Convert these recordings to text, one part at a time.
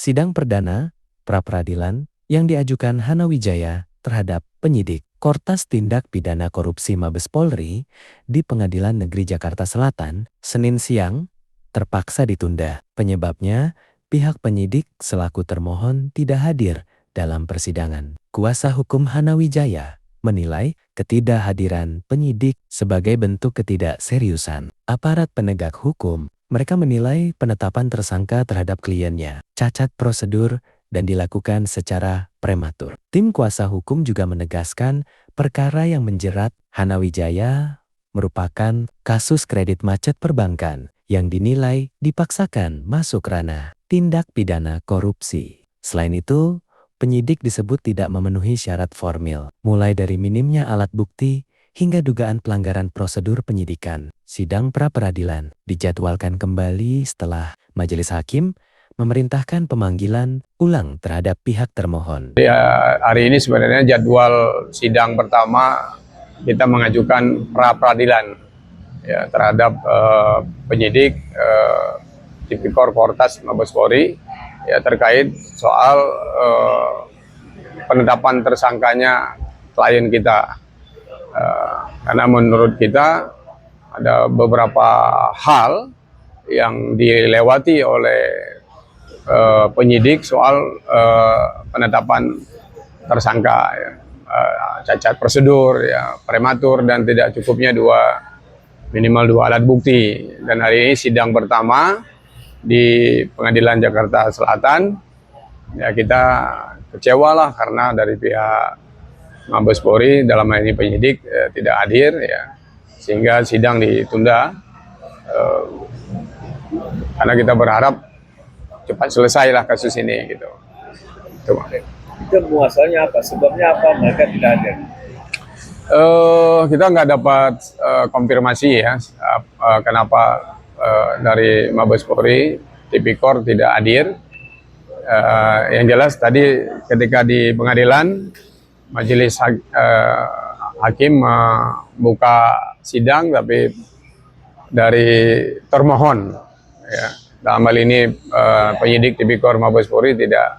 sidang perdana pra-peradilan yang diajukan Hana Wijaya terhadap penyidik Kortas Tindak Pidana Korupsi Mabes Polri di Pengadilan Negeri Jakarta Selatan, Senin siang, terpaksa ditunda. Penyebabnya, pihak penyidik selaku termohon tidak hadir dalam persidangan. Kuasa hukum Hana Wijaya menilai ketidakhadiran penyidik sebagai bentuk ketidakseriusan aparat penegak hukum. Mereka menilai penetapan tersangka terhadap kliennya cacat prosedur dan dilakukan secara prematur. Tim kuasa hukum juga menegaskan perkara yang menjerat Hana Wijaya merupakan kasus kredit macet perbankan yang dinilai dipaksakan masuk ranah tindak pidana korupsi. Selain itu, penyidik disebut tidak memenuhi syarat formil, mulai dari minimnya alat bukti hingga dugaan pelanggaran prosedur penyidikan. Sidang pra-peradilan dijadwalkan kembali setelah majelis hakim memerintahkan pemanggilan ulang terhadap pihak termohon. Ya, hari ini sebenarnya jadwal sidang pertama kita mengajukan pra-peradilan ya, terhadap penyidik Tipikor Kortas Mabes Polri ya, terkait soal penetapan tersangkanya klien kita. Karena menurut kita ada beberapa hal yang dilewati oleh penyidik soal penetapan tersangka ya. Cacat prosedur ya, prematur dan tidak cukupnya minimal dua alat bukti. Dan hari ini sidang pertama di Pengadilan Jakarta Selatan ya, kita kecewa lah karena dari pihak Mabes Polri dalam hal ini penyidik tidak hadir ya, sehingga sidang ditunda karena kita berharap cepat selesailah kasus ini gitu. Itu muasalnya apa? Sebabnya apa mereka tidak hadir? Kita nggak dapat konfirmasi ya kenapa dari Mabes Polri Tipikor tidak hadir. Yang jelas tadi ketika di pengadilan majelis hakim membuka sidang, tapi dari termohon ya, dalam hal ini penyidik Tipikor Mabes Polri tidak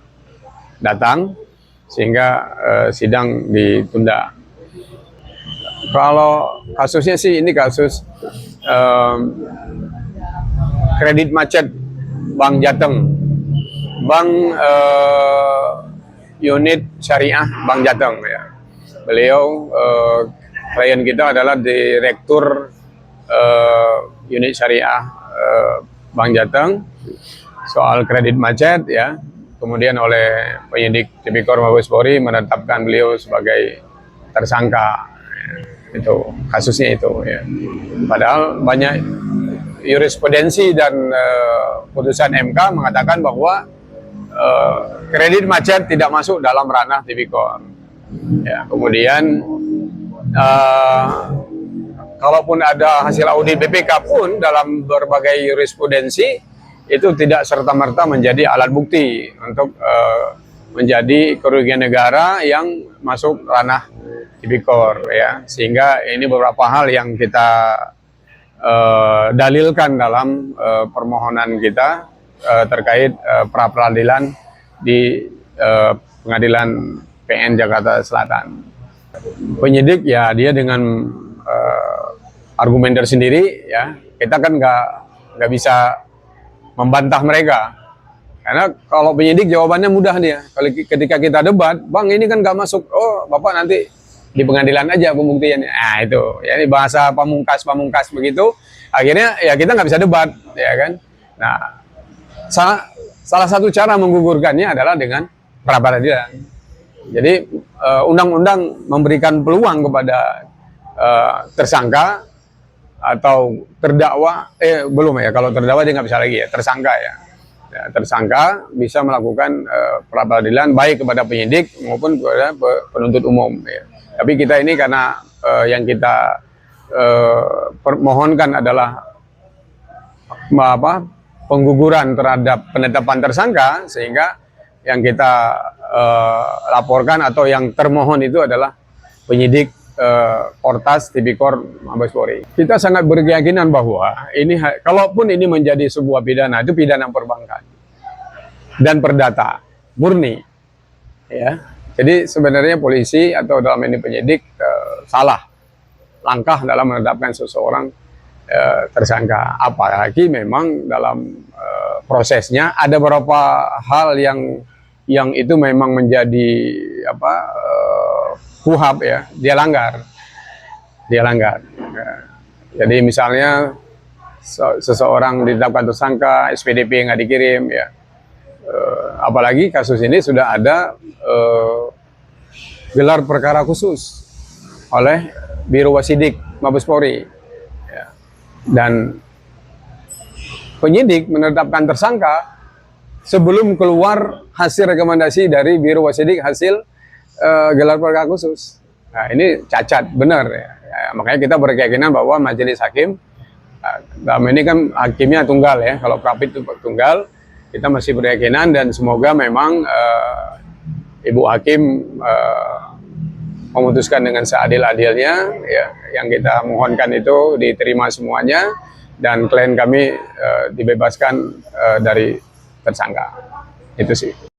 datang, sehingga sidang ditunda. Kalau kasusnya sih ini kasus kredit macet Bank Jateng, Bank Unit Syariah Bank Jateng ya. Beliau klien kita adalah direktur unit syariah Bank Jateng soal kredit macet ya. Kemudian oleh penyidik Tipikor Mabes Polri menetapkan beliau sebagai tersangka. Itu kasusnya itu ya. Padahal banyak jurisprudensi dan putusan MK mengatakan bahwa kredit macet tidak masuk dalam ranah Tipikor. Ya, kemudian kalaupun ada hasil audit BPK pun dalam berbagai jurisprudensi itu tidak serta-merta menjadi alat bukti untuk menjadi kerugian negara yang masuk ranah Tipikor ya. Sehingga ini beberapa hal yang kita dalilkan dalam permohonan kita terkait pra-peradilan di Pengadilan PN Jakarta Selatan. Penyidik ya dia dengan argumen tersendiri ya, kita kan nggak bisa membantah mereka, karena kalau penyidik jawabannya mudah dia. Kalau ketika kita debat, bang ini kan nggak masuk, oh bapak nanti di pengadilan aja pembuktiannya. Nah itu ya, ini bahasa pamungkas begitu, akhirnya ya kita nggak bisa debat ya kan. Nah salah satu cara menggugurkannya adalah dengan pra-peradilan. Jadi undang-undang memberikan peluang kepada tersangka atau terdakwa, belum ya, kalau terdakwa dia nggak bisa lagi ya, tersangka ya. Ya, tersangka bisa melakukan pra-peradilan baik kepada penyidik maupun kepada penuntut umum ya. Tapi kita ini karena yang kita permohonkan adalah pengguguran terhadap penetapan tersangka, sehingga yang kita laporkan atau yang termohon itu adalah penyidik Kortas Tipikor Mabes Polri. Kita sangat berkeyakinan bahwa ini, kalaupun ini menjadi sebuah pidana, itu pidana perbankan. dan perdata murni, ya. Jadi sebenarnya polisi atau dalam ini penyidik salah langkah dalam menetapkan seseorang tersangka, apalagi memang dalam prosesnya ada beberapa hal yang itu memang menjadi KUHP, ya, dia langgar. Jadi misalnya seseorang ditetapkan tersangka, SPDP nggak dikirim, ya. Apalagi kasus ini sudah ada gelar perkara khusus oleh Biro Wasidik Mabes Polri, ya. Dan penyidik menetapkan tersangka sebelum keluar hasil rekomendasi dari Biro Wasidik hasil gelar perkara khusus. Nah, ini cacat benar, ya. Makanya kita berkeyakinan bahwa majelis hakim, dalam ini kan hakimnya tunggal, ya. Kalau Prapit itu tunggal, kita masih berkeyakinan dan semoga memang Ibu Hakim memutuskan dengan seadil-adilnya, ya. Yang kita mohonkan itu diterima semuanya dan klien kami dibebaskan dari tersangka. Itu sih.